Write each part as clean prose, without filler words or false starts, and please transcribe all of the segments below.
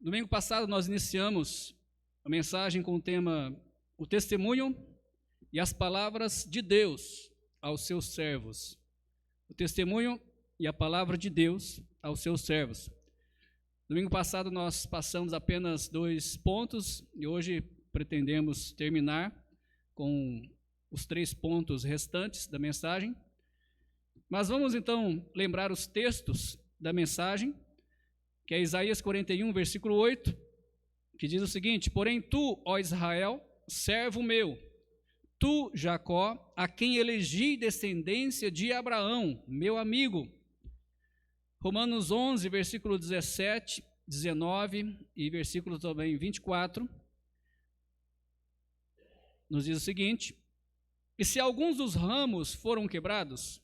Domingo passado nós iniciamos a mensagem com o tema o testemunho e as palavras de Deus aos seus servos. O testemunho e a palavra de Deus aos seus servos. Domingo passado nós passamos apenas 2 pontos e hoje pretendemos terminar com os 3 pontos restantes da mensagem. Mas vamos então lembrar os textos da mensagem, que é Isaías 41, versículo 8, que diz o seguinte: Porém tu, ó Israel, servo meu, tu, Jacó, a quem elegi descendência de Abraão, meu amigo. Romanos 11, versículo 17, 19 e versículo também 24, nos diz o seguinte: E se alguns dos ramos foram quebrados,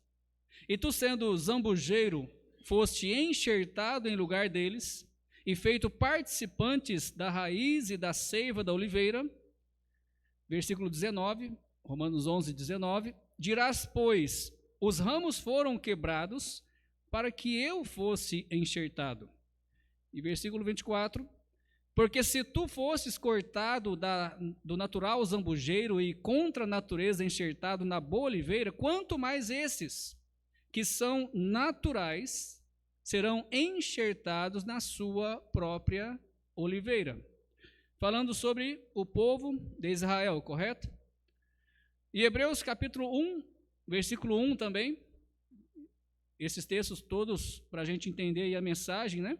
e tu sendo zambujeiro, foste enxertado em lugar deles, e feito participantes da raiz e da seiva da oliveira, versículo 19, Romanos 11, 19, dirás, pois, os ramos foram quebrados, para que eu fosse enxertado. E versículo 24, porque se tu fosses cortado do natural zambujeiro e contra a natureza enxertado na boa oliveira, quanto mais esses, que são naturais, serão enxertados na sua própria oliveira. Falando sobre o povo de Israel, correto? E Hebreus capítulo 1, versículo 1 também, esses textos todos para a gente entender aí a mensagem, né?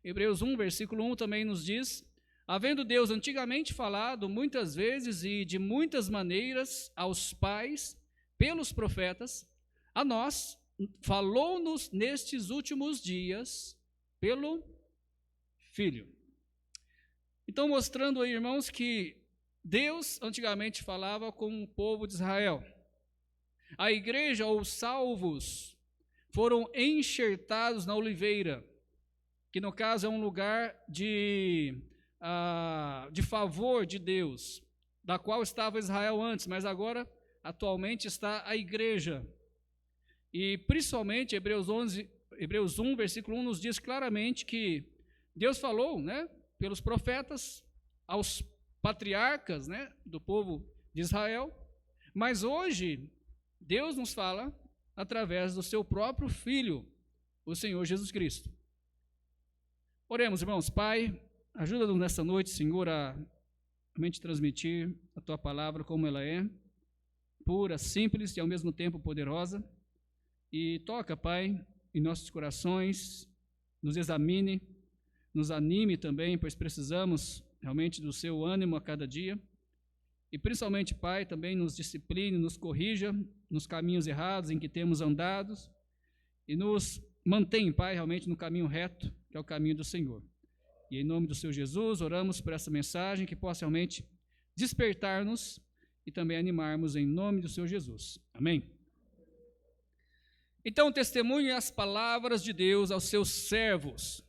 Hebreus 1, versículo 1 também nos diz: havendo Deus antigamente falado muitas vezes e de muitas maneiras aos pais, pelos profetas, a nós, falou-nos nestes últimos dias pelo Filho. Então, mostrando aí, irmãos, que Deus antigamente falava com o povo de Israel. A igreja, ou salvos, foram enxertados na oliveira, que no caso é um lugar de favor de Deus, da qual estava Israel antes, mas agora, atualmente, está a igreja. E principalmente Hebreus 1, versículo 1, nos diz claramente que Deus falou, né, pelos profetas, aos patriarcas, né, do povo de Israel, mas hoje Deus nos fala através do seu próprio Filho, o Senhor Jesus Cristo. Oremos, irmãos. Pai, ajuda-nos nessa noite, Senhor, a realmente transmitir a Tua palavra como ela é, pura, simples e ao mesmo tempo poderosa. E toca, Pai, em nossos corações, nos examine, nos anime também, pois precisamos realmente do Seu ânimo a cada dia. E principalmente, Pai, também nos discipline, nos corrija nos caminhos errados em que temos andado e nos mantém, Pai, realmente no caminho reto, que é o caminho do Senhor. E em nome do Senhor Jesus, oramos por essa mensagem que possa realmente despertar-nos e também animarmos em nome do Senhor Jesus. Amém? Então, testemunhe as palavras de Deus aos seus servos.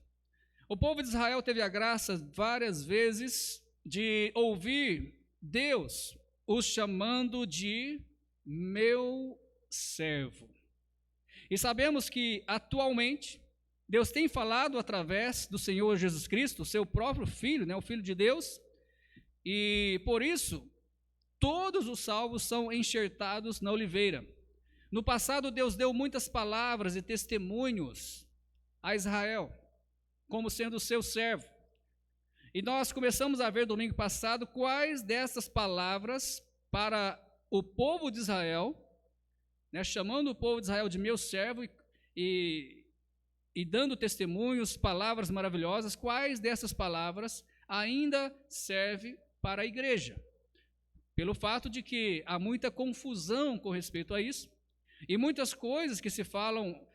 O povo de Israel teve a graça várias vezes de ouvir Deus os chamando de meu servo. E sabemos que atualmente Deus tem falado através do Senhor Jesus Cristo, seu próprio Filho, né, o Filho de Deus, e por isso todos os salvos são enxertados na oliveira. No passado, Deus deu muitas palavras e testemunhos a Israel, como sendo seu servo. E nós começamos a ver domingo passado quais dessas palavras para o povo de Israel, né, chamando o povo de Israel de meu servo e dando testemunhos, palavras maravilhosas, quais dessas palavras ainda serve para a igreja. Pelo fato de que há muita confusão com respeito a isso, e muitas coisas que se falam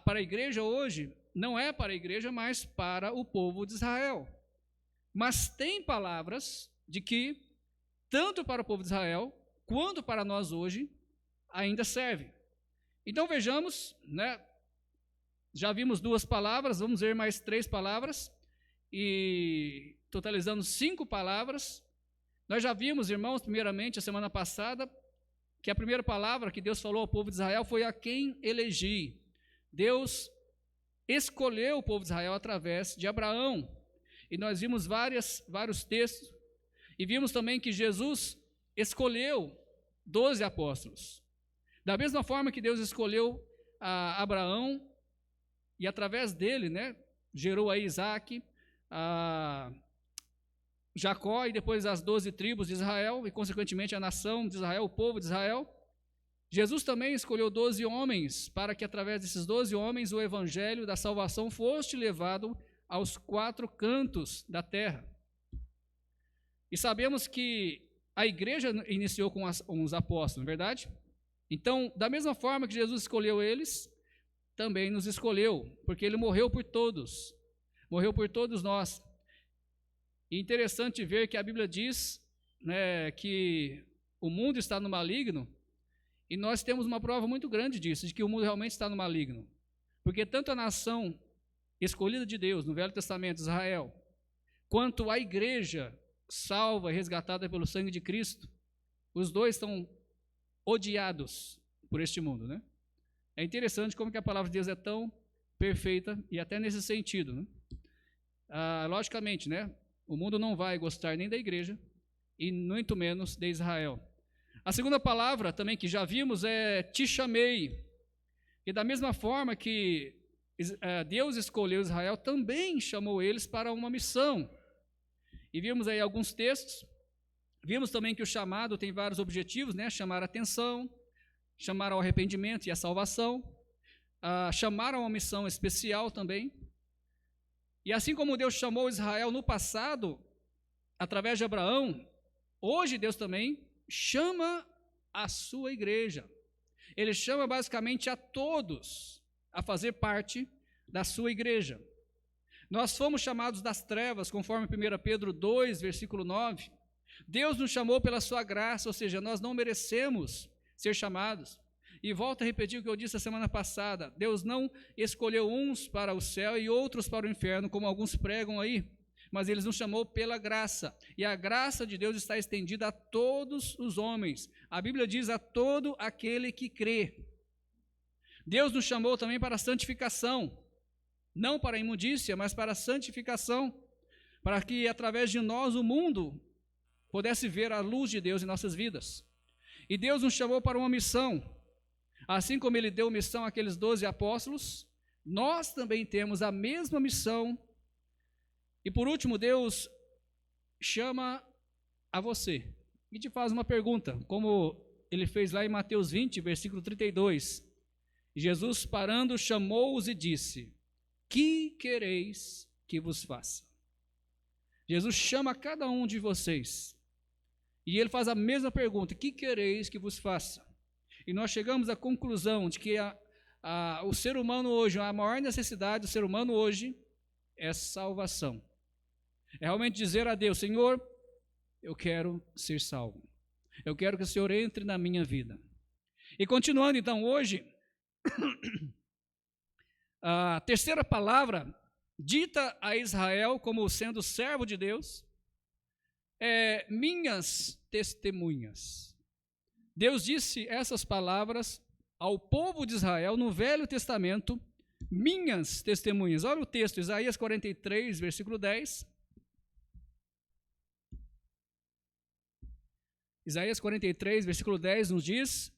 para a igreja hoje, não é para a igreja, mas para o povo de Israel. Mas tem palavras de que, tanto para o povo de Israel, quanto para nós hoje, ainda serve. Então vejamos, né, já vimos 2 palavras, vamos ver mais 3 palavras, e totalizando 5 palavras. Nós já vimos, irmãos, primeiramente, a semana passada, que a primeira palavra que Deus falou ao povo de Israel foi a quem elegi. Deus escolheu o povo de Israel através de Abraão. e nós vimos vários textos, e vimos também que Jesus escolheu 12 apóstolos. Da mesma forma que Deus escolheu Abraão, e através dele, né, gerou aí Isaac, Jacó e depois as 12 tribos de Israel, e consequentemente a nação de Israel, o povo de Israel. Jesus também escolheu 12 homens, para que através desses 12 homens o evangelho da salvação fosse levado aos 4 cantos da terra. E sabemos que a igreja iniciou com os apóstolos, não é verdade? Então, da mesma forma que Jesus escolheu eles, também nos escolheu, porque ele morreu por todos nós. E interessante ver que a Bíblia diz, né, que o mundo está no maligno, e nós temos uma prova muito grande disso, de que o mundo realmente está no maligno. Porque tanto a nação escolhida de Deus, no Velho Testamento, Israel, quanto a igreja salva e resgatada pelo sangue de Cristo, os dois estão odiados por este mundo, né? É interessante como que a palavra de Deus é tão perfeita, e até nesse sentido, né? Logicamente, né? O mundo não vai gostar nem da igreja, e muito menos de Israel. A segunda palavra também que já vimos é te chamei. E da mesma forma que Deus escolheu Israel, também chamou eles para uma missão. E vimos aí alguns textos. Vimos também que o chamado tem vários objetivos, né? Chamar a atenção, chamar ao arrependimento e à salvação, chamar a uma missão especial também. E assim como Deus chamou Israel no passado, através de Abraão, hoje Deus também chama a sua igreja. Ele chama basicamente a todos a fazer parte da sua igreja. Nós fomos chamados das trevas, conforme 1 Pedro 2, versículo 9. Deus nos chamou pela sua graça, ou seja, nós não merecemos ser chamados. E volto a repetir o que eu disse a semana passada: Deus não escolheu uns para o céu e outros para o inferno, como alguns pregam aí, mas Ele nos chamou pela graça, e a graça de Deus está estendida a todos os homens. A Bíblia diz: a todo aquele que crê. Deus nos chamou também para a santificação, não para a imundícia, mas para a santificação, para que através de nós o mundo pudesse ver a luz de Deus em nossas vidas. E Deus nos chamou para uma missão. Assim como Ele deu missão àqueles 12 apóstolos, nós também temos a mesma missão. E por último, Deus chama a você e te faz uma pergunta, como Ele fez lá em Mateus 20, versículo 32. Jesus, parando, chamou-os e disse: que quereis que vos faça? Jesus chama cada um de vocês e Ele faz a mesma pergunta: que quereis que vos faça? E nós chegamos à conclusão de que o ser humano hoje, a maior necessidade do ser humano hoje é salvação. É realmente dizer a Deus: Senhor, eu quero ser salvo. Eu quero que o Senhor entre na minha vida. E continuando então hoje, a terceira palavra dita a Israel como sendo servo de Deus é minhas testemunhas. Deus disse essas palavras ao povo de Israel no Velho Testamento, minhas testemunhas. Olha o texto, Isaías 43, versículo 10. Isaías 43, versículo 10 nos diz: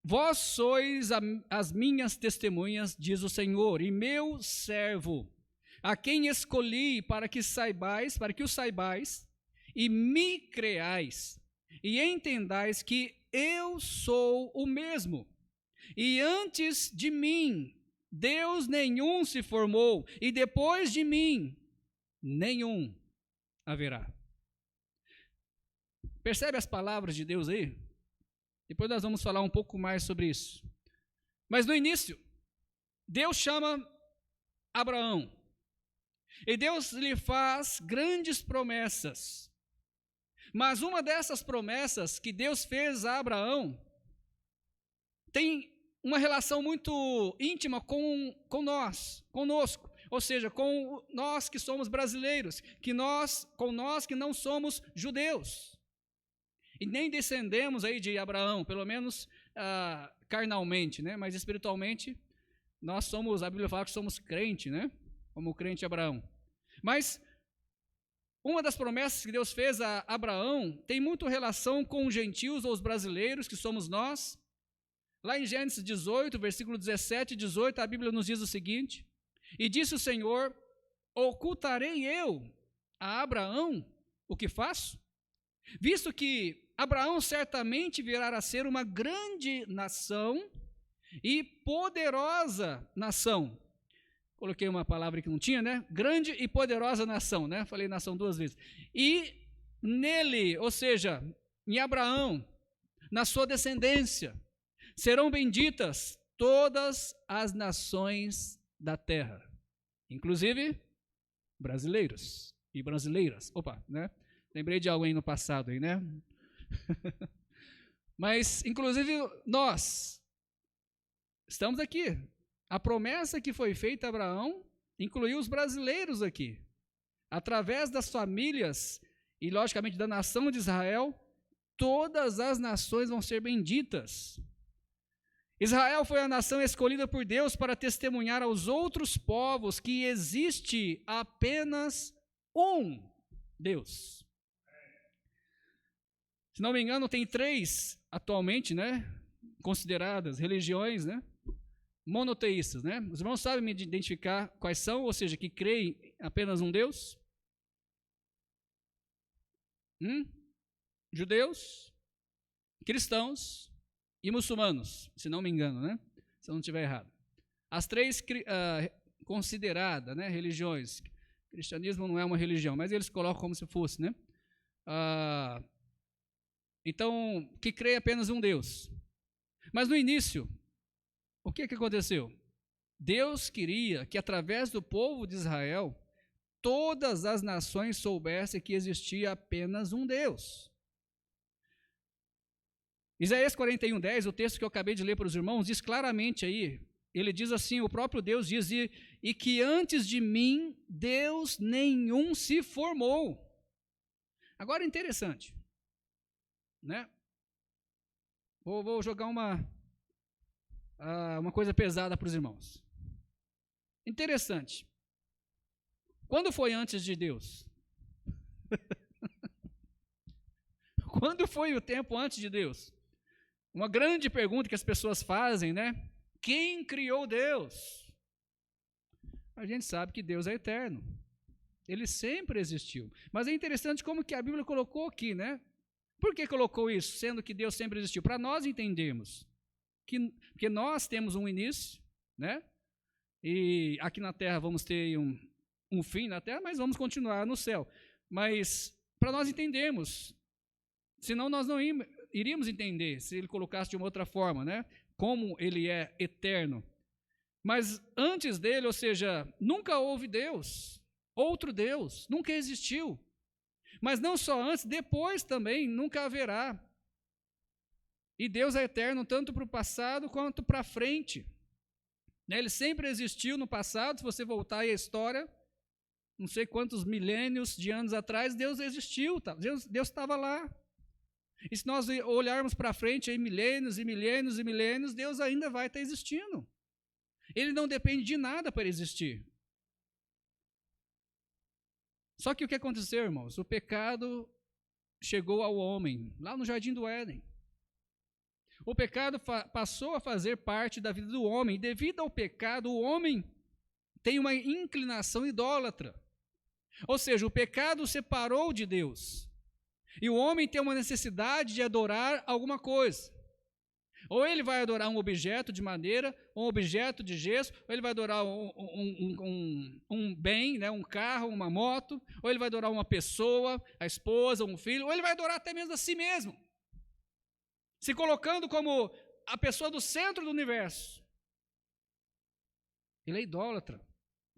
vós sois as minhas testemunhas, diz o Senhor, e meu servo, a quem escolhi para que o saibais, e me creais, e entendais que eu sou o mesmo. E antes de mim, Deus nenhum se formou, e depois de mim, nenhum haverá. Percebe as palavras de Deus aí? Depois nós vamos falar um pouco mais sobre isso. Mas no início, Deus chama Abraão. E Deus lhe faz grandes promessas. Mas uma dessas promessas que Deus fez a Abraão tem uma relação muito íntima com nós, conosco. Ou seja, com nós que somos brasileiros, com nós que não somos judeus. E nem descendemos aí de Abraão, pelo menos carnalmente, né? Mas espiritualmente, nós somos, a Bíblia fala que somos crente, né? Como o crente Abraão. Mas uma das promessas que Deus fez a Abraão tem muito relação com os gentios ou os brasileiros, que somos nós. Lá em Gênesis 18, versículo 17 e 18, a Bíblia nos diz o seguinte: e disse o Senhor: ocultarei eu a Abraão o que faço? Visto que Abraão certamente virá a ser uma grande nação e poderosa nação. Coloquei uma palavra que não tinha, né? Grande e poderosa nação, né? Falei nação duas vezes. E nele, ou seja, em Abraão, na sua descendência, serão benditas todas as nações da terra, inclusive brasileiros e brasileiras. Opa, né? Lembrei de algo aí no passado, aí, né? Mas, inclusive, nós estamos aqui. A promessa que foi feita a Abraão incluiu os brasileiros aqui. Através das famílias e, logicamente, da nação de Israel, todas as nações vão ser benditas. Israel foi a nação escolhida por Deus para testemunhar aos outros povos que existe apenas um Deus. Se não me engano, tem 3 atualmente, né, consideradas religiões, né, monoteístas, né? Os irmãos sabem me identificar quais são, ou seja, que creem apenas um Deus? Judeus, cristãos e muçulmanos, se não me engano, né? Se eu não estiver errado. As 3 consideradas, né, religiões. O cristianismo não é uma religião, mas eles colocam como se fosse, né? Então, que crê apenas um Deus. Mas no início, o que aconteceu? Deus queria que através do povo de Israel, todas as nações soubessem que existia apenas um Deus. Isaías 41:10, o texto que eu acabei de ler para os irmãos, diz claramente aí, ele diz assim, o próprio Deus diz, e que antes de mim, Deus nenhum se formou. Agora, interessante, né? Vou jogar uma coisa pesada para os irmãos. Interessante. Quando foi antes de Deus? Quando foi o tempo antes de Deus? Uma grande pergunta que as pessoas fazem, né? Quem criou Deus? A gente sabe que Deus é eterno. Ele sempre existiu. Mas é interessante como que a Bíblia colocou aqui, né? Por que colocou isso, sendo que Deus sempre existiu? Para nós entendermos que nós temos um início, né? E aqui na terra vamos ter um fim na terra, mas vamos continuar no céu. Mas para nós entendermos, senão nós não iríamos entender se ele colocasse de uma outra forma, né? Como ele é eterno. Mas antes dele, ou seja, nunca houve Deus, outro Deus, nunca existiu. Mas não só antes, depois também nunca haverá. E Deus é eterno tanto para o passado quanto para frente. Ele sempre existiu no passado, se você voltar aí à história, não sei quantos milênios de anos atrás, Deus existiu, Deus estava lá. E se nós olharmos para frente aí milênios e milênios e milênios, Deus ainda vai estar existindo. Ele não depende de nada para existir. Só que o que aconteceu, irmãos? O pecado chegou ao homem, lá no Jardim do Éden. O pecado passou a fazer parte da vida do homem. E devido ao pecado, o homem tem uma inclinação idólatra. Ou seja, o pecado separou de Deus. E o homem tem uma necessidade de adorar alguma coisa. Ou ele vai adorar um objeto de madeira, um objeto de gesso, ou ele vai adorar um bem, né, um carro, uma moto, ou ele vai adorar uma pessoa, a esposa, um filho, ou ele vai adorar até mesmo a si mesmo, se colocando como a pessoa do centro do universo. Ele é idólatra,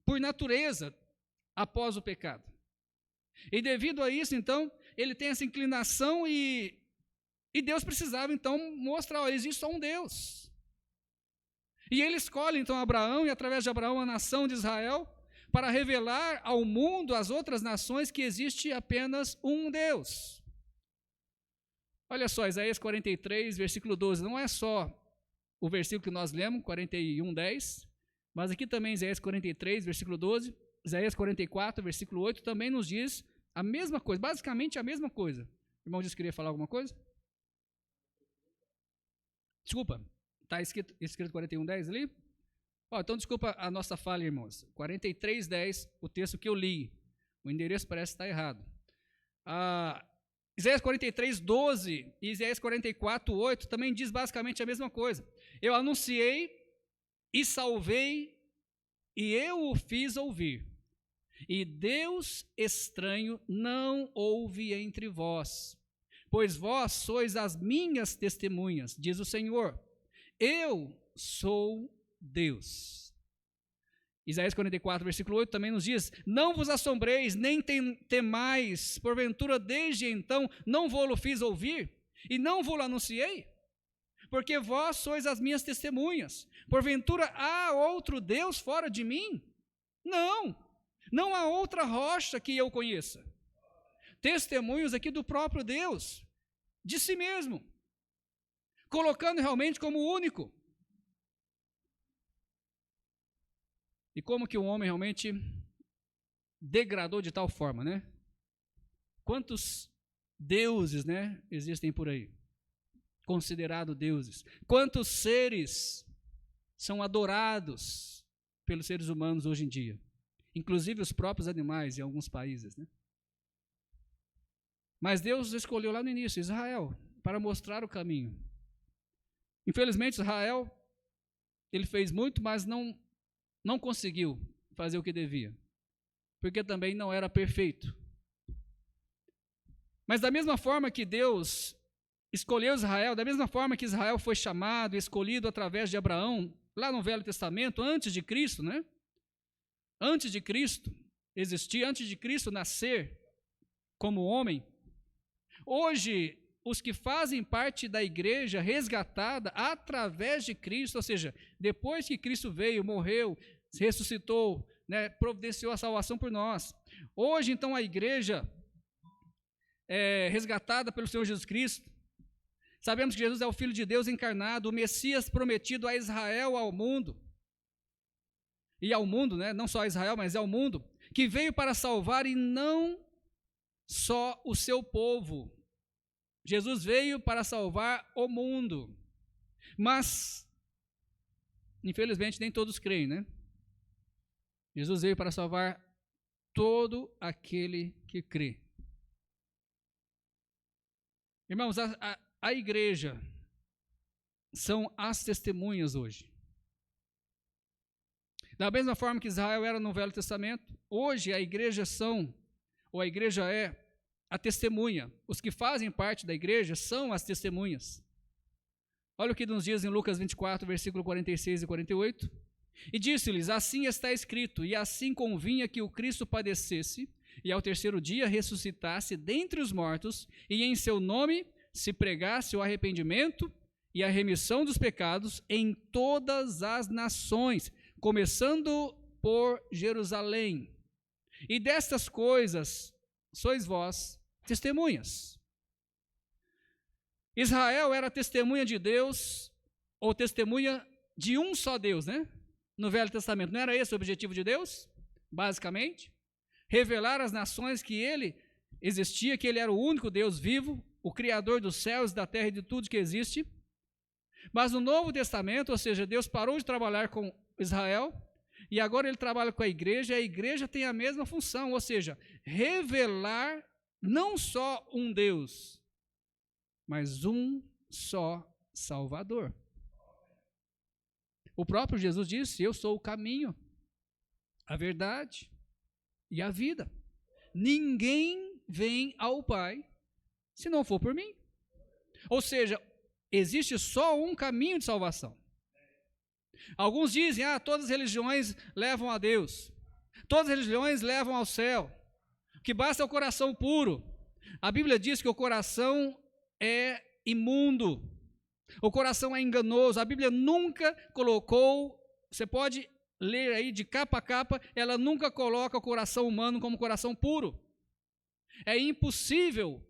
por natureza, após o pecado. E devido a isso, então, ele tem essa inclinação e Deus precisava, então, mostrar, ó, existe só um Deus. E ele escolhe, então, Abraão, e através de Abraão, a nação de Israel, para revelar ao mundo, às outras nações, que existe apenas um Deus. Olha só, Isaías 43, versículo 12, não é só o versículo que nós lemos, 41:10, mas aqui também Isaías 43, versículo 12, Isaías 44, versículo 8, também nos diz A mesma coisa, basicamente a mesma coisa. O irmão disse que queria falar alguma coisa? Desculpa, está escrito 41:10 ali? Então desculpa a nossa falha, irmãos. 43:10, o texto que eu li. O endereço parece estar errado. Isaías 43:12 e Isaías 44:8 também diz basicamente a mesma coisa. Eu anunciei e salvei e eu o fiz ouvir. E Deus estranho não houve entre vós, pois vós sois as minhas testemunhas, diz o Senhor. Eu sou Deus. Isaías 44, versículo 8 também nos diz: não vos assombreis, nem temais, porventura desde então não vou-lo fiz ouvir, e não vou-lo anunciei? Porque vós sois as minhas testemunhas. Porventura há outro Deus fora de mim? Não há outra rocha que eu conheça. Testemunhos aqui do próprio Deus, de si mesmo, colocando realmente como único. E como que o homem realmente degradou de tal forma, né? Quantos deuses, né, existem por aí, considerados deuses? Quantos seres são adorados pelos seres humanos hoje em dia? Inclusive os próprios animais em alguns países, né? Mas Deus escolheu lá no início Israel para mostrar o caminho. Infelizmente Israel, ele fez muito, mas não conseguiu fazer o que devia, porque também não era perfeito. Mas da mesma forma que Deus escolheu Israel, da mesma forma que Israel foi chamado e escolhido através de Abraão, lá no Velho Testamento, antes de Cristo, né? Antes de Cristo existir, antes de Cristo nascer como homem, hoje os que fazem parte da igreja resgatada através de Cristo, ou seja, depois que Cristo veio, morreu, ressuscitou, né, providenciou a salvação por nós. Hoje, então, a igreja é resgatada pelo Senhor Jesus Cristo. Sabemos que Jesus é o Filho de Deus encarnado, o Messias prometido a Israel, ao mundo. E ao mundo, né, não só a Israel, mas ao mundo, que veio para salvar e não só o seu povo. Jesus veio para salvar o mundo. Mas, infelizmente, nem todos creem, né? Jesus veio para salvar todo aquele que crê. Irmãos, a igreja são as testemunhas hoje. Da mesma forma que Israel era no Velho Testamento, hoje a igreja é a testemunha. Os que fazem parte da igreja são as testemunhas. Olha o que nos diz em Lucas 24, versículo 46 e 48. E disse-lhes: assim está escrito, e assim convinha que o Cristo padecesse, e ao terceiro dia ressuscitasse dentre os mortos, e em seu nome se pregasse o arrependimento e a remissão dos pecados em todas as nações, começando por Jerusalém. E destas coisas sois vós testemunhas. Israel era testemunha de Deus, ou testemunha de um só Deus, né? No Velho Testamento. Não era esse o objetivo de Deus? Basicamente, revelar às nações que ele existia, que ele era o único Deus vivo, o Criador dos céus, da terra e de tudo que existe. Mas no Novo Testamento, ou seja, Deus parou de trabalhar com Israel, e agora ele trabalha com a igreja tem a mesma função, ou seja, revelar não só um Deus, mas um só Salvador. O próprio Jesus disse: eu sou o caminho, a verdade e a vida. Ninguém vem ao Pai se não for por mim. Ou seja, existe só um caminho de salvação. Alguns dizem: todas as religiões levam a Deus, todas as religiões levam ao céu, o que basta é o coração puro. A Bíblia diz que o coração é imundo, o coração é enganoso. A Bíblia nunca colocou, você pode ler aí de capa a capa, ela nunca coloca o coração humano como coração puro. É impossível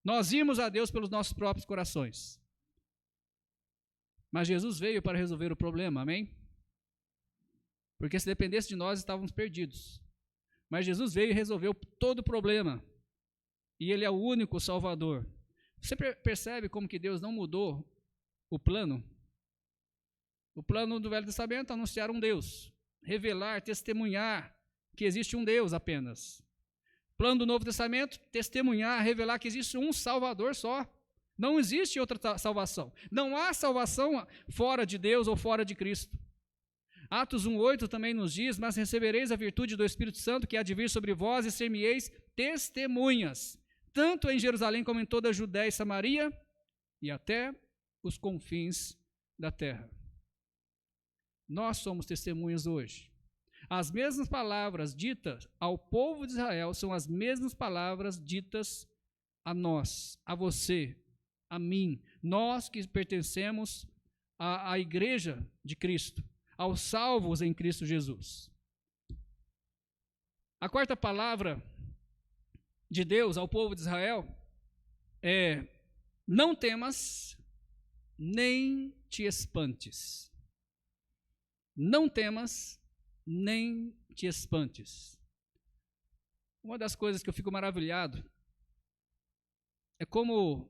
nós irmos a Deus pelos nossos próprios corações. Mas Jesus veio para resolver o problema, amém? Porque se dependesse de nós, estávamos perdidos. Mas Jesus veio e resolveu todo o problema. E Ele é o único Salvador. Você percebe como que Deus não mudou o plano? O plano do Velho Testamento é anunciar um Deus, revelar, testemunhar que existe um Deus apenas. Plano do Novo Testamento, testemunhar, revelar que existe um Salvador só. Não existe outra salvação. Não há salvação fora de Deus ou fora de Cristo. Atos 1,8 também nos diz: mas recebereis a virtude do Espírito Santo que há de vir sobre vós e ser-me-eis testemunhas, tanto em Jerusalém como em toda a Judéia e Samaria e até os confins da terra. Nós somos testemunhas hoje. As mesmas palavras ditas ao povo de Israel são as mesmas palavras ditas a nós, a você, a mim, nós que pertencemos à igreja de Cristo, aos salvos em Cristo Jesus. A quarta palavra de Deus ao povo de Israel é: não temas, nem te espantes. Não temas, nem te espantes. Uma das coisas que eu fico maravilhado é como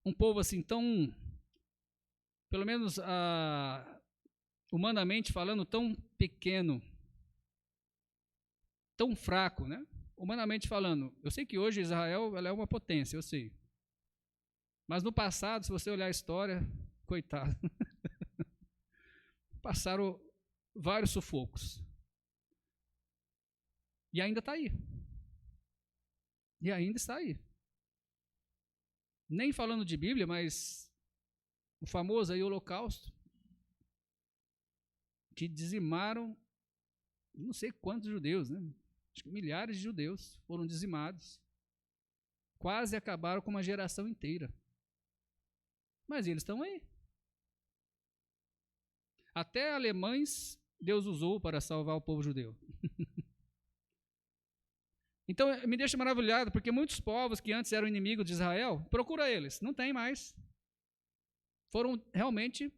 um povo assim tão, pelo menos humanamente falando, tão pequeno, tão fraco, né? Humanamente falando, eu sei que hoje Israel ela é uma potência, eu sei. Mas no passado, se você olhar a história, coitado, passaram vários sufocos. E ainda está aí. E ainda está aí. Nem falando de Bíblia, mas o famoso aí Holocausto, que dizimaram não sei quantos judeus, né? Acho que milhares de judeus foram dizimados. Quase acabaram com uma geração inteira. Mas eles estão aí. Até alemães Deus usou para salvar o povo judeu. Então me deixa maravilhado, porque muitos povos que antes eram inimigos de Israel, procura eles, não tem mais. Foram realmente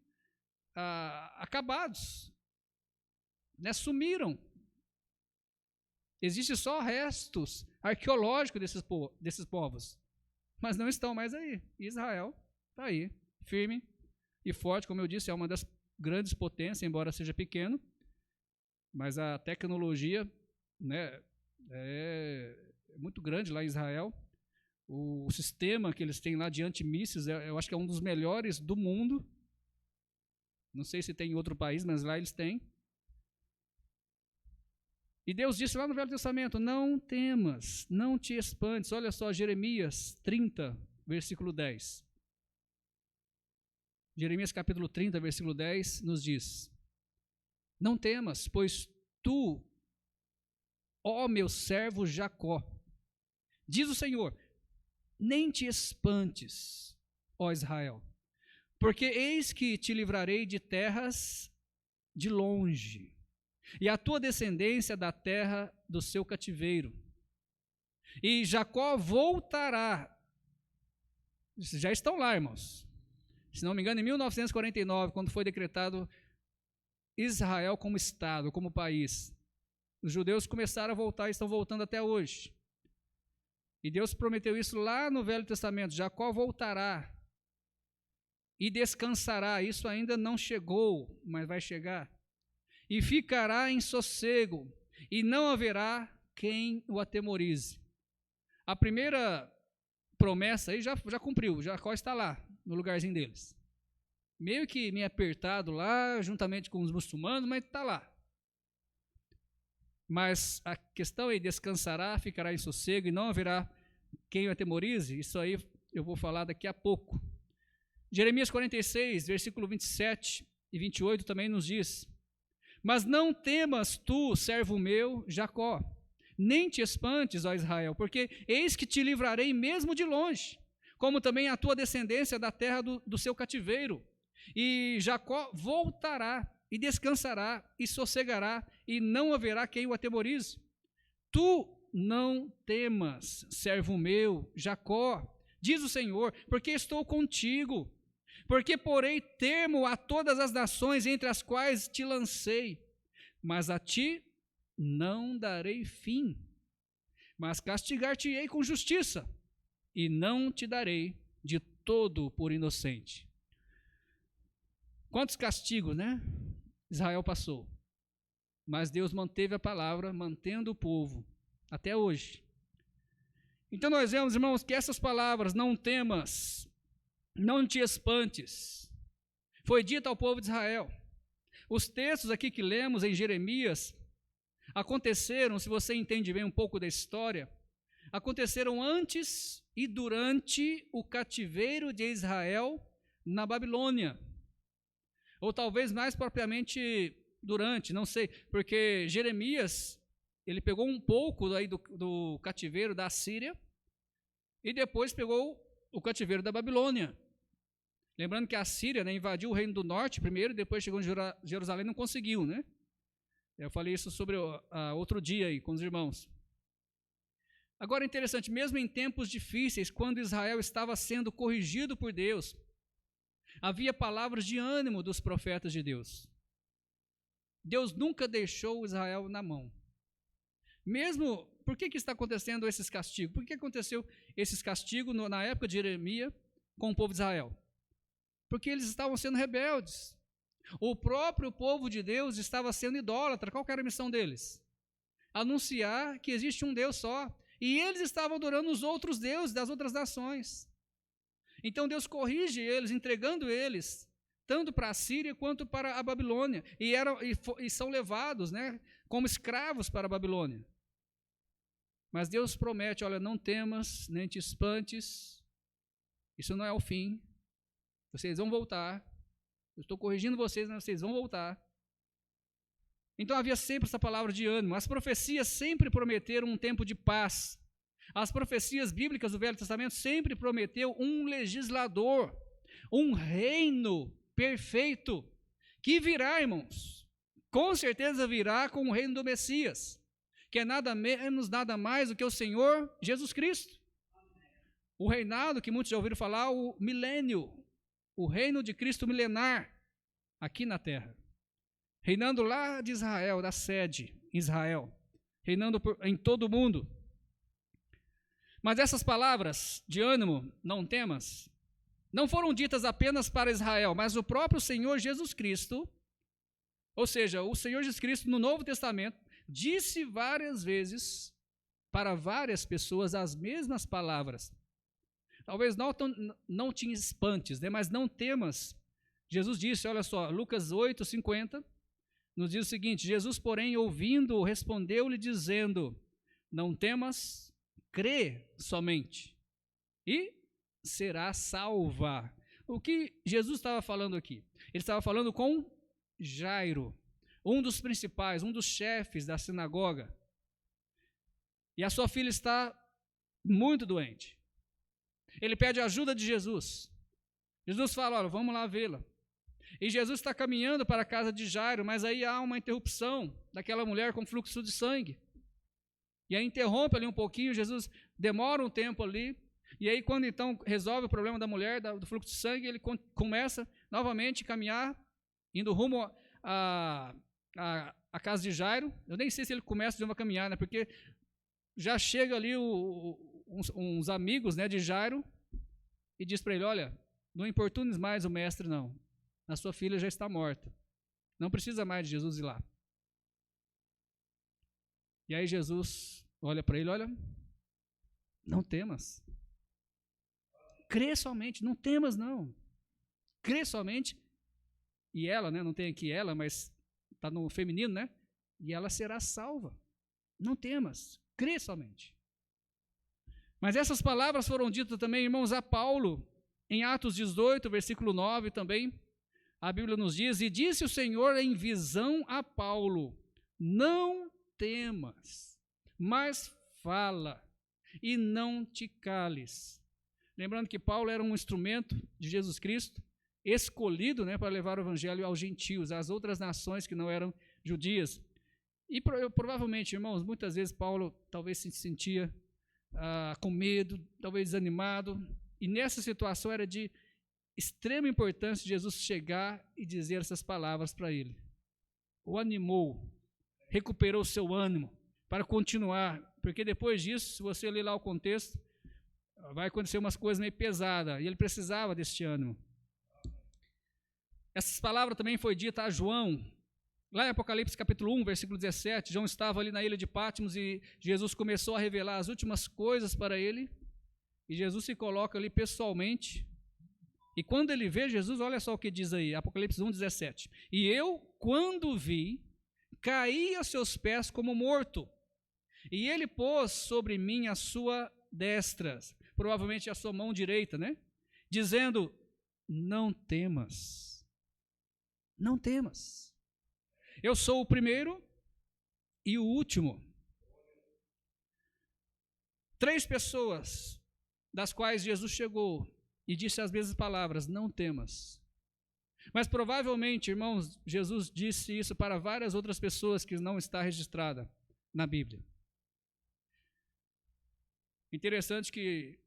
acabados, né? Sumiram. Existem só restos arqueológicos desses povos, mas não estão mais aí. Israel está aí, firme e forte, como eu disse, é uma das grandes potências, embora seja pequeno, mas a tecnologia, né, é muito grande lá em Israel. O sistema que eles têm lá de antimísseis, eu acho que é um dos melhores do mundo. Não sei se tem em outro país, mas lá eles têm. E Deus disse lá no Velho Testamento: não temas, não te espantes. Olha só, Jeremias 30, versículo 10. Jeremias capítulo 30, versículo 10, nos diz: não temas, pois tu, ó meu servo Jacó, diz o Senhor, nem te espantes, ó Israel, porque eis que te livrarei de terras de longe, e a tua descendência da terra do seu cativeiro. E Jacó voltará. Já estão lá, irmãos. Se não me engano, em 1949, quando foi decretado Israel como Estado, como país, os judeus começaram a voltar e estão voltando até hoje. E Deus prometeu isso lá no Velho Testamento: Jacó voltará e descansará. Isso ainda não chegou, mas vai chegar. E ficará em sossego, e não haverá quem o atemorize. A primeira promessa aí já cumpriu, Jacó está lá, no lugarzinho deles. Meio que meio apertado lá, juntamente com os muçulmanos, mas está lá. Mas a questão é: descansará, ficará em sossego, e não haverá quem o atemorize. Isso aí eu vou falar daqui a pouco. Jeremias 46, versículo 27 e 28 também nos diz: mas não temas tu, servo meu, Jacó, nem te espantes, ó Israel, porque eis que te livrarei mesmo de longe, como também a tua descendência da terra do seu cativeiro. E Jacó voltará, e descansará, e sossegará, e não haverá quem o atemorize. Tu não temas, servo meu, Jacó, diz o Senhor, porque estou contigo. Porque porei termo a todas as nações entre as quais te lancei. mas a ti não darei fim, mas castigar-te-ei com justiça, e não te darei de todo por inocente. Quantos castigos, né? Israel passou. Mas Deus manteve a palavra, mantendo o povo até hoje. Então nós vemos, irmãos, que essas palavras, não temas, não te espantes, foi dito ao povo de Israel. Os textos aqui que lemos em Jeremias aconteceram, se você entende bem um pouco da história, aconteceram antes e durante o cativeiro de Israel na Babilônia. Ou talvez mais propriamente durante, não sei, porque Jeremias, ele pegou um pouco aí do cativeiro da Síria e depois pegou o cativeiro da Babilônia. Lembrando que a Síria, né, invadiu o reino do norte primeiro, depois chegou em Jerusalém e não conseguiu, né? Eu falei isso sobre outro dia aí com os irmãos. Agora é interessante, mesmo em tempos difíceis, quando Israel estava sendo corrigido por Deus, havia palavras de ânimo dos profetas de Deus. Deus nunca deixou Israel na mão. Mesmo, por que está acontecendo esses castigos? Por que aconteceu esses castigos na época de Jeremias com o povo de Israel? Porque eles estavam sendo rebeldes. O próprio povo de Deus estava sendo idólatra. Qual era a missão deles? Anunciar que existe um Deus só. E eles estavam adorando os outros deuses das outras nações. Então Deus corrige eles, entregando eles, tanto para a Síria quanto para a Babilônia. E são levados, né, como escravos para a Babilônia. Mas Deus promete, olha, não temas, nem te espantes. Isso não é o fim. Vocês vão voltar. Eu estou corrigindo vocês, mas vocês vão voltar. Então havia sempre essa palavra de ânimo. As profecias sempre prometeram um tempo de paz. As profecias bíblicas do Velho Testamento sempre prometeu um legislador, um reino perfeito, que virá, irmãos. Com certeza virá com o reino do Messias, que é nada menos, nada mais do que o Senhor Jesus Cristo. O reinado que muitos já ouviram falar, o milênio, o reino de Cristo milenar, aqui na terra. Reinando lá de Israel, da sede em Israel, reinando em todo o mundo. Mas essas palavras de ânimo, não temas, não foram ditas apenas para Israel, mas o próprio Senhor Jesus Cristo, ou seja, o Senhor Jesus Cristo no Novo Testamento, disse várias vezes para várias pessoas as mesmas palavras. Talvez não te espantes, né? Mas não temas. Jesus disse, olha só, Lucas 8:50, nos diz o seguinte: Jesus, porém, ouvindo, respondeu-lhe dizendo, não temas, crê somente, e será salva. O que Jesus estava falando aqui? Ele estava falando com Jairo, um dos principais, um dos chefes da sinagoga. E a sua filha está muito doente. Ele pede ajuda de Jesus. Jesus fala, olha, vamos lá vê-la. E Jesus está caminhando para a casa de Jairo, mas aí há uma interrupção daquela mulher com fluxo de sangue. E aí interrompe ali um pouquinho, Jesus demora um tempo ali, e aí quando então resolve o problema da mulher, do fluxo de sangue, ele começa novamente a caminhar, indo rumo à casa de Jairo. Eu nem sei se ele começa de uma caminhada, né, porque já chega ali uns amigos, né, de Jairo, e diz para ele, olha, não importunes mais o mestre não, a sua filha já está morta, não precisa mais de Jesus ir lá. E aí Jesus olha para ele, olha, não temas, crê somente, não temas não, crê somente, e ela, né, não tem aqui ela, mas está no feminino, né, e ela será salva, não temas, crê somente. Mas essas palavras foram ditas também, irmãos, a Paulo, em Atos 18, versículo 9 também, a Bíblia nos diz, e disse o Senhor em visão a Paulo, não temas, mas fala, e não te cales. Lembrando que Paulo era um instrumento de Jesus Cristo, escolhido, né, para levar o evangelho aos gentios, às outras nações que não eram judias. E provavelmente, irmãos, muitas vezes Paulo talvez se sentia com medo, talvez desanimado, e nessa situação era de extrema importância Jesus chegar e dizer essas palavras para ele. O animou, recuperou seu ânimo para continuar, porque depois disso, se você ler lá o contexto, vai acontecer umas coisas meio pesadas, e ele precisava deste ânimo. Essas palavras também foi dita a João, lá em Apocalipse capítulo 1, versículo 17, João estava ali na ilha de Patmos e Jesus começou a revelar as últimas coisas para ele, e Jesus se coloca ali pessoalmente, e quando ele vê Jesus, olha só o que diz aí, Apocalipse 1, 17, e eu, quando vi, caí a seus pés como morto, e ele pôs sobre mim a sua destra, provavelmente a sua mão direita, né? Dizendo, não temas, não temas, eu sou o primeiro e o último. 3 pessoas, das quais Jesus chegou e disse as mesmas palavras, não temas. Mas provavelmente, irmãos, Jesus disse isso para várias outras pessoas que não está registrada na Bíblia. Interessante que,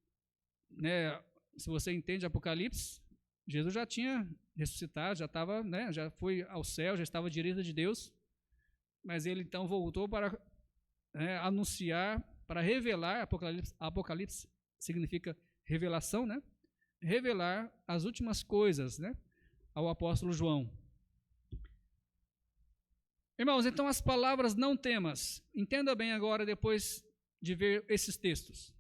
né, se você entende Apocalipse, Jesus já tinha ressuscitado, já estava, né, já foi ao céu, já estava à direita de Deus, mas ele então voltou para anunciar, para revelar, Apocalipse significa revelação, né? Revelar as últimas coisas, né, ao apóstolo João. Irmãos, então as palavras não temas, entenda bem agora depois de ver esses textos.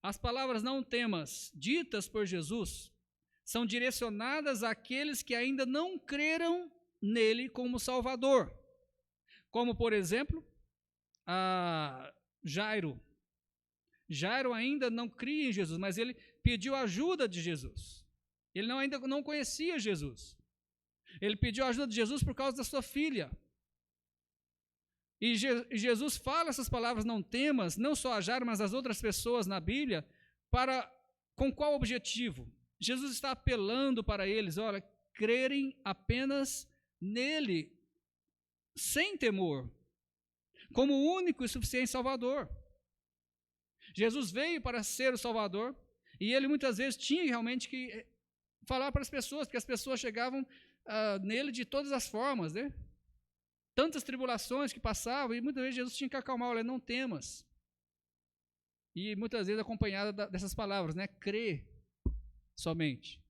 As palavras não temas, ditas por Jesus, são direcionadas àqueles que ainda não creram nele como Salvador. Como, por exemplo, a Jairo. Jairo ainda não cria em Jesus, mas ele pediu ajuda de Jesus. Ele ainda não conhecia Jesus. Ele pediu ajuda de Jesus por causa da sua filha. E Jesus fala essas palavras, não temas, não só a Jairo, mas as outras pessoas na Bíblia, com qual objetivo? Jesus está apelando para eles, olha, crerem apenas nele, sem temor, como o único e suficiente Salvador. Jesus veio para ser o Salvador, e ele muitas vezes tinha realmente que falar para as pessoas, porque as pessoas chegavam nele de todas as formas, né? Tantas tribulações que passavam, e muitas vezes Jesus tinha que acalmar, olha, não temas. E muitas vezes acompanhada dessas palavras, né? Crê somente.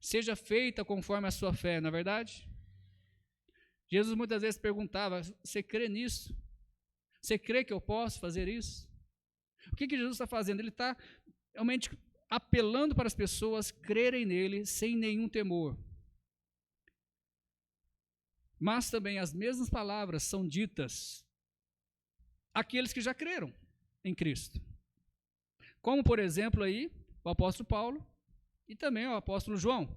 Seja feita conforme a sua fé, não é verdade? Jesus muitas vezes perguntava, você crê nisso? Você crê que eu posso fazer isso? O que Jesus está fazendo? Ele está realmente apelando para as pessoas crerem nele sem nenhum temor. Mas também as mesmas palavras são ditas àqueles que já creram em Cristo. Como, por exemplo, aí, o apóstolo Paulo e também o apóstolo João.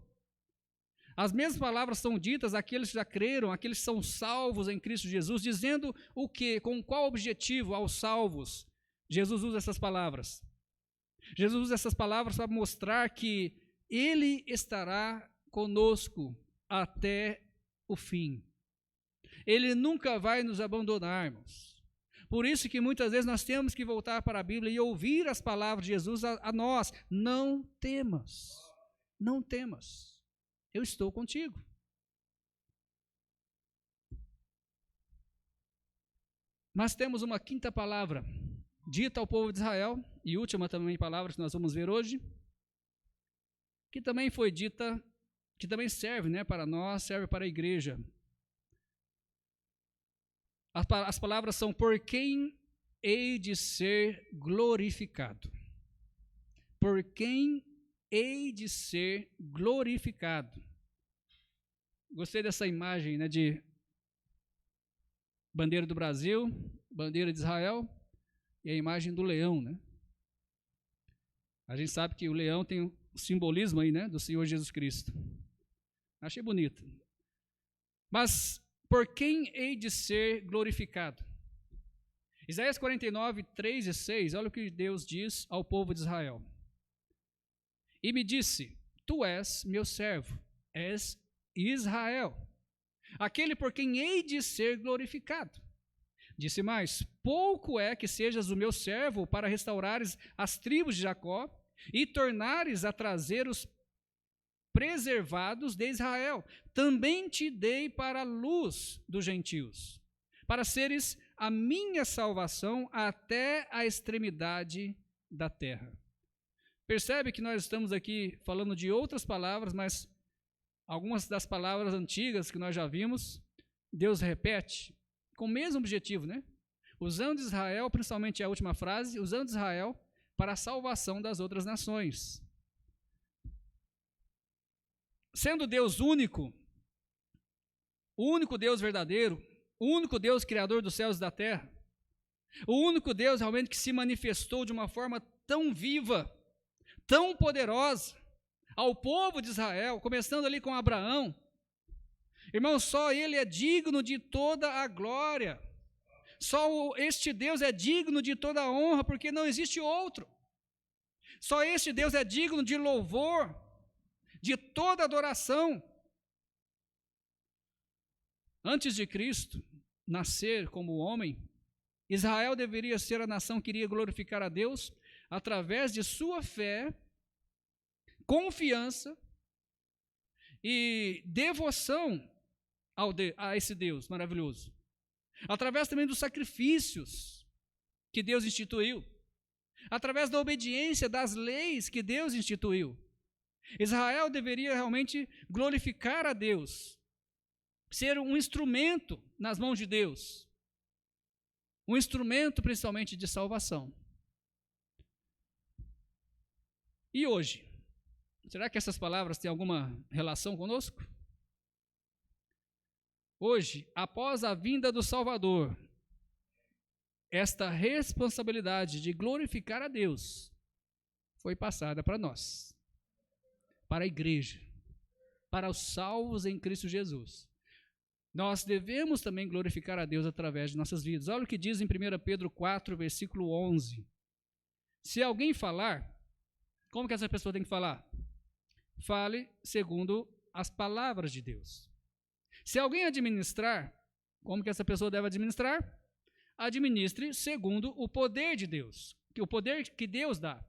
As mesmas palavras são ditas àqueles que já creram, àqueles que são salvos em Cristo Jesus, dizendo o quê? Com qual objetivo aos salvos Jesus usa essas palavras? Jesus usa essas palavras para mostrar que Ele estará conosco até o fim. Ele nunca vai nos abandonar, irmãos. Por isso que muitas vezes nós temos que voltar para a Bíblia e ouvir as palavras de Jesus a nós. Não temas, não temas, eu estou contigo. Mas temos uma quinta palavra, dita ao povo de Israel, e última também palavra que nós vamos ver hoje, que também foi dita, que também serve, né, para nós, serve para a igreja. As palavras são, por quem hei de ser glorificado. Por quem hei de ser glorificado. Gostei dessa imagem, né, de bandeira do Brasil, bandeira de Israel e a imagem do leão, né? A gente sabe que o leão tem um simbolismo aí, né, do Senhor Jesus Cristo. Achei bonito. Mas por quem hei de ser glorificado? Isaías 49, 3 e 6, olha o que Deus diz ao povo de Israel. E me disse, tu és meu servo, és Israel, aquele por quem hei de ser glorificado. Disse mais, pouco é que sejas o meu servo para restaurares as tribos de Jacó e tornares a trazer os preservados de Israel. Também te dei para a luz dos gentios, para seres a minha salvação até a extremidade da terra. Percebe que nós estamos aqui falando de outras palavras, mas algumas das palavras antigas que nós já vimos, Deus repete com o mesmo objetivo, né? Usando Israel, principalmente a última frase, usando Israel para a salvação das outras nações. Sendo Deus único, o único Deus verdadeiro, o único Deus criador dos céus e da terra, o único Deus realmente que se manifestou de uma forma tão viva, tão poderosa, ao povo de Israel, começando ali com Abraão. Irmão, só ele é digno de toda a glória. Só este Deus é digno de toda a honra, porque não existe outro. Só este Deus é digno de louvor, de toda adoração. Antes de Cristo nascer como homem, Israel deveria ser a nação que iria glorificar a Deus através de sua fé, confiança e devoção a esse Deus maravilhoso. Através também dos sacrifícios que Deus instituiu, através da obediência das leis que Deus instituiu. Israel deveria realmente glorificar a Deus, ser um instrumento nas mãos de Deus, um instrumento principalmente de salvação. E hoje, será que essas palavras têm alguma relação conosco? Hoje, após a vinda do Salvador, esta responsabilidade de glorificar a Deus foi passada para nós, para a igreja, para os salvos em Cristo Jesus. Nós devemos também glorificar a Deus através de nossas vidas. Olha o que diz em 1 Pedro 4, versículo 11. Se alguém falar, como que essa pessoa tem que falar? Fale segundo as palavras de Deus. Se alguém administrar, como que essa pessoa deve administrar? Administre segundo o poder de Deus, o poder que Deus dá,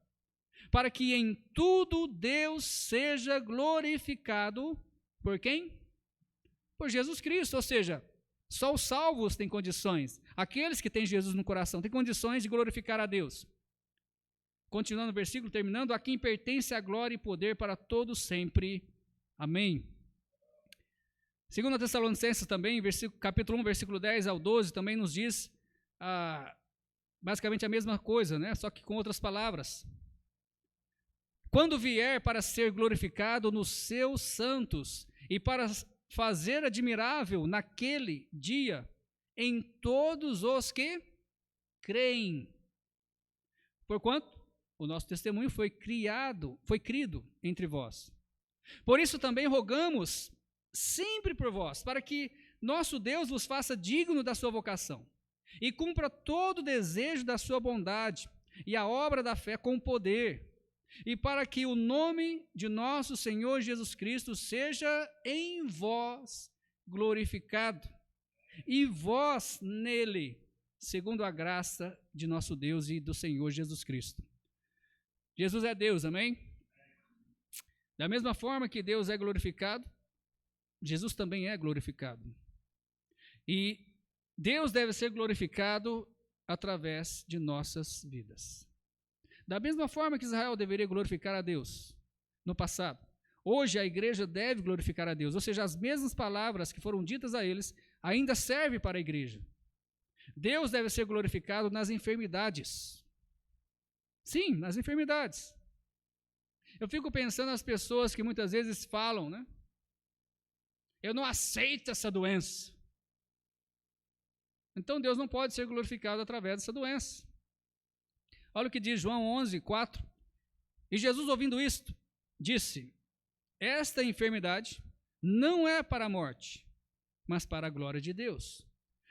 para que em tudo Deus seja glorificado por quem? Por Jesus Cristo, ou seja, só os salvos têm condições, aqueles que têm Jesus no coração têm condições de glorificar a Deus. Continuando o versículo, terminando, a quem pertence a glória e poder para todos sempre. Amém. 2 Tessalonicenses também, capítulo 1, versículo 10 ao 12, também nos diz basicamente a mesma coisa, né? Só que com outras palavras. Quando vier para ser glorificado nos seus santos e para fazer admirável naquele dia em todos os que creem. Porquanto o nosso testemunho foi crido entre vós. Por isso também rogamos sempre por vós, para que nosso Deus vos faça digno da sua vocação e cumpra todo o desejo da sua bondade e a obra da fé com poder, e para que o nome de nosso Senhor Jesus Cristo seja em vós glorificado, e vós nele, segundo a graça de nosso Deus e do Senhor Jesus Cristo. Jesus é Deus, amém? Da mesma forma que Deus é glorificado, Jesus também é glorificado. E Deus deve ser glorificado através de nossas vidas. Da mesma forma que Israel deveria glorificar a Deus no passado, hoje a igreja deve glorificar a Deus, ou seja, as mesmas palavras que foram ditas a eles ainda servem para a igreja. Deus deve ser glorificado nas enfermidades. Sim, nas enfermidades. Eu fico pensando nas pessoas que muitas vezes falam, né? Eu não aceito essa doença. Então Deus não pode ser glorificado através dessa doença. Olha o que diz João 11, 4. E Jesus, ouvindo isto, disse: esta enfermidade não é para a morte, mas para a glória de Deus,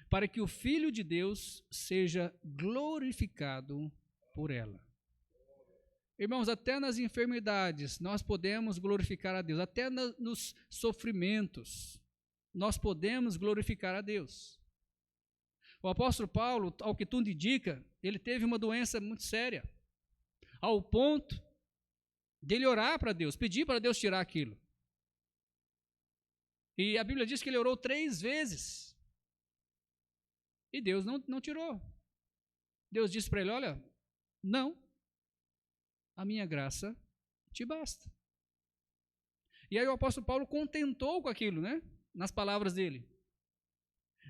para que o Filho de Deus seja glorificado por ela. Irmãos, até nas enfermidades nós podemos glorificar a Deus, até nos sofrimentos nós podemos glorificar a Deus. O apóstolo Paulo, ao que tudo indica, ele teve uma doença muito séria, ao ponto dele orar para Deus, pedir para Deus tirar aquilo. E a Bíblia diz que ele orou 3 vezes. E Deus não tirou. Deus disse para ele, olha, não, a minha graça te basta. E aí o apóstolo Paulo contentou com aquilo, né? Nas palavras dele.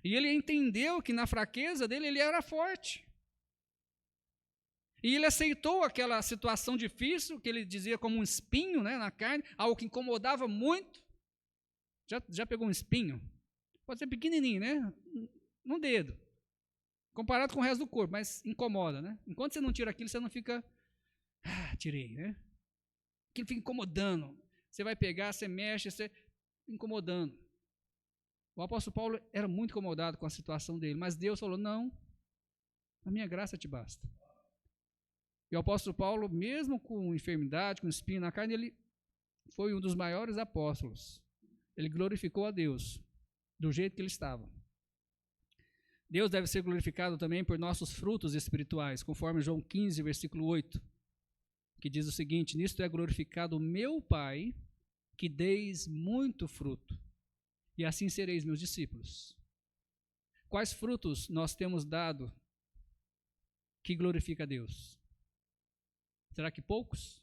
E ele entendeu que na fraqueza dele ele era forte. E ele aceitou aquela situação difícil, que ele dizia como um espinho, né, na carne, algo que incomodava muito. Já pegou um espinho? Pode ser pequenininho, né? No dedo. Comparado com o resto do corpo, mas incomoda, né? Enquanto você não tira aquilo, você não fica, tirei, né? Aquilo fica incomodando. Você vai pegar, você mexe, você incomodando. O apóstolo Paulo era muito incomodado com a situação dele, mas Deus falou, não, a minha graça te basta. E o apóstolo Paulo, mesmo com enfermidade, com espinho na carne, ele foi um dos maiores apóstolos. Ele glorificou a Deus do jeito que ele estava. Deus deve ser glorificado também por nossos frutos espirituais, conforme João 15, versículo 8, que diz o seguinte, nisto é glorificado o meu Pai, que deis muito fruto, e assim sereis meus discípulos. Quais frutos nós temos dado que glorifica a Deus? Será que poucos?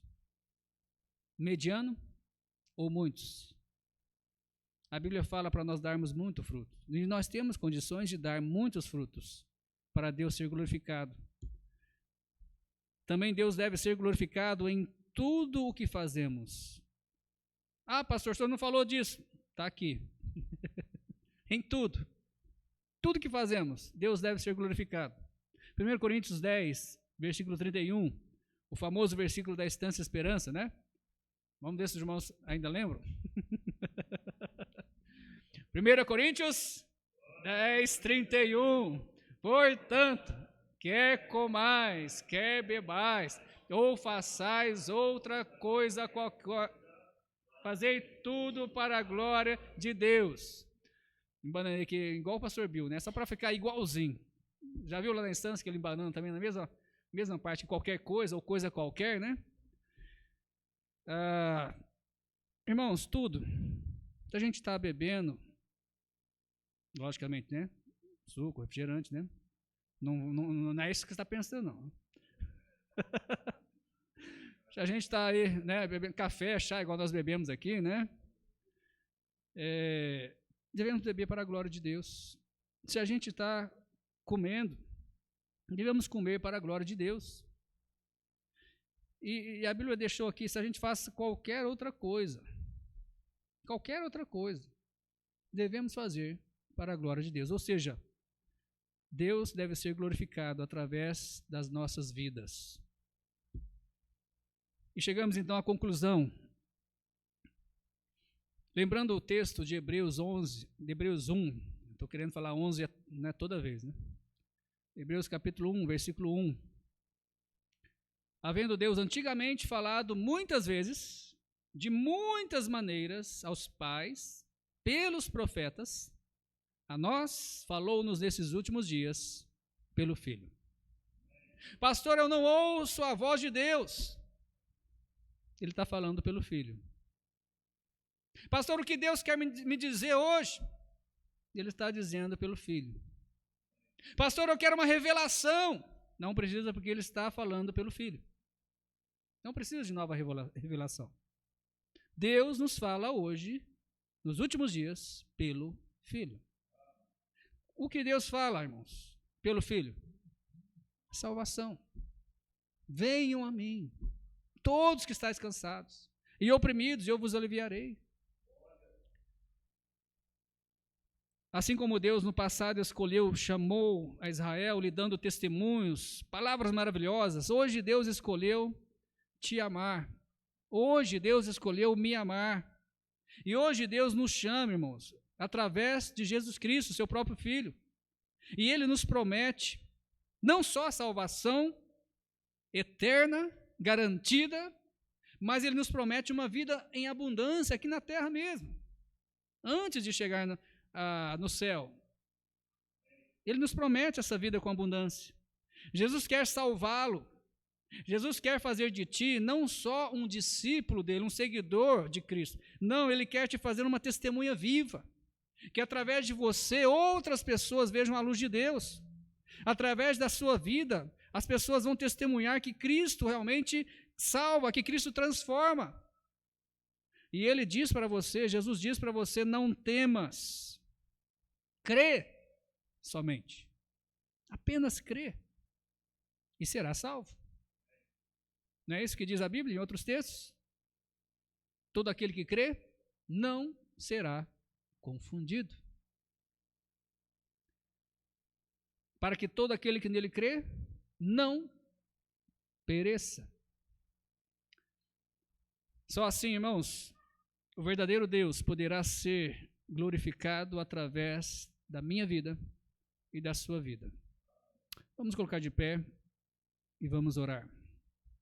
Mediano? Ou muitos? A Bíblia fala para nós darmos muito fruto. E nós temos condições de dar muitos frutos para Deus ser glorificado. Também Deus deve ser glorificado em tudo o que fazemos. Ah, pastor, o senhor não falou disso. Está aqui. Em tudo. Tudo que fazemos, Deus deve ser glorificado. 1 Coríntios 10, versículo 31, o famoso versículo da Estância Esperança, né? Vamos ver se os irmãos ainda lembram. 1 Coríntios 10, 31. Portanto, quer comais, quer bebais, ou façais outra coisa qualquer, fazei tudo para a glória de Deus. Embananei aqui igual o pastor Bill, né? Só para ficar igualzinho. Já viu lá na Estância que ele embanando também na mesma parte, qualquer coisa ou coisa qualquer, né? Irmãos, tudo. Se a gente está bebendo, logicamente, né? Suco, refrigerante, né? Não é isso que você está pensando, não. Se a gente está aí, né, bebendo café, chá, igual nós bebemos aqui, né? Devemos beber para a glória de Deus. Se a gente está comendo, devemos comer para a glória de Deus. E a Bíblia deixou aqui, se a gente faz qualquer outra coisa, devemos fazer para a glória de Deus. Ou seja, Deus deve ser glorificado através das nossas vidas. E chegamos então à conclusão. Lembrando o texto de Hebreus 1, estou querendo falar 11 né, toda vez, né? Hebreus capítulo 1, versículo 1. Havendo Deus antigamente falado muitas vezes, de muitas maneiras, aos pais, pelos profetas, a nós falou-nos nesses últimos dias, pelo Filho. Pastor, eu não ouço a voz de Deus. Ele está falando pelo Filho. Pastor, o que Deus quer me dizer hoje? Ele está dizendo pelo Filho. Pastor, eu quero uma revelação. Não precisa, porque ele está falando pelo Filho. Não precisa de nova revelação. Deus nos fala hoje, nos últimos dias, pelo Filho. O que Deus fala, irmãos, pelo Filho? Salvação. Venham a mim, todos que estáis cansados e oprimidos, e eu vos aliviarei. Assim como Deus no passado escolheu, chamou a Israel, lhe dando testemunhos, palavras maravilhosas, hoje Deus escolheu te amar. Hoje Deus escolheu me amar. E hoje Deus nos chama, irmãos, através de Jesus Cristo, seu próprio Filho. E Ele nos promete não só a salvação eterna, garantida, mas Ele nos promete uma vida em abundância aqui na terra mesmo, antes de chegar no céu. Ele nos promete essa vida com abundância. Jesus quer salvá-lo, Jesus quer fazer de ti não só um discípulo dele, um seguidor de Cristo. Não, ele quer te fazer uma testemunha viva. Que através de você outras pessoas vejam a luz de Deus. Através da sua vida, as pessoas vão testemunhar que Cristo realmente salva, que Cristo transforma. E ele diz para você, Jesus diz para você, não temas. Crê somente. Apenas crê. E será salvo. Não é isso que diz a Bíblia em outros textos? Todo aquele que crê não será confundido. Para que todo aquele que nele crê não pereça. Só assim, irmãos, o verdadeiro Deus poderá ser glorificado através da minha vida e da sua vida. Vamos colocar de pé e vamos orar.